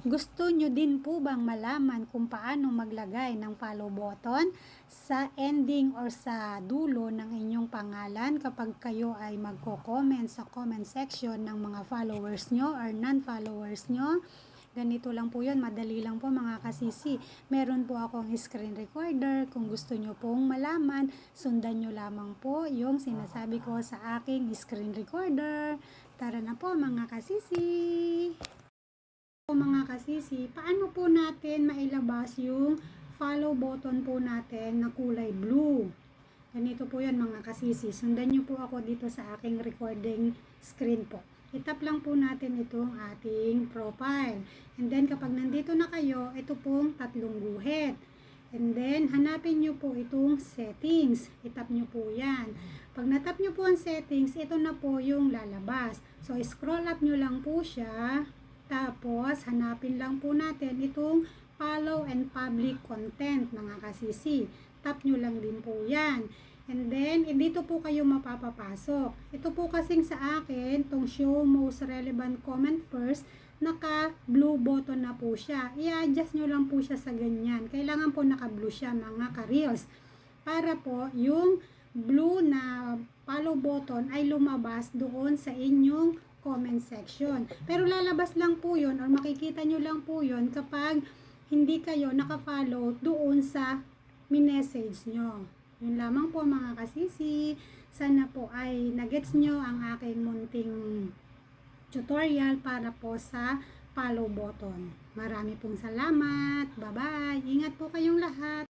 Gusto nyo din po bang malaman kung paano maglagay ng follow button sa ending or sa dulo ng inyong pangalan kapag kayo ay magko-comment sa comment section ng mga followers nyo or non-followers nyo? Ganito lang po yun, madali lang po mga kasisi. Meron po akong screen recorder. Kung gusto nyo pong malaman, sundan nyo lamang po yung sinasabi ko sa aking screen recorder. Tara na po mga kasisi! Mga kasisi, paano po natin mailabas yung follow button po natin na kulay blue? Ganito po yan mga kasisi. Sundan nyo po ako dito sa aking recording screen po. Itap lang po natin itong ating profile. And then kapag nandito na kayo, ito pong tatlong guhit. And then hanapin nyo po itong settings. Itap nyo po yan. Pag natap nyo po ang settings, ito na po yung lalabas. So scroll up nyo lang po siya. Tapos, hanapin lang po natin itong follow and public content mga kasisi. Tap nyo lang din po yan. And then, dito po kayo mapapapasok. Ito po kasing sa akin, itong show most relevant comment first, naka blue button na po siya. I-adjust nyo lang po siya sa ganyan. Kailangan po naka blue siya mga ka-reels. Para po yung blue na follow button ay lumabas doon sa inyong comment section. Pero lalabas lang po yun or makikita nyo lang po yun kapag hindi kayo naka-follow doon sa minessage nyo. Yun lamang po mga kasisi. Sana po ay nagets nyo ang aking munting tutorial para po sa follow button. Marami pong salamat. Bye-bye. Ingat po kayong lahat.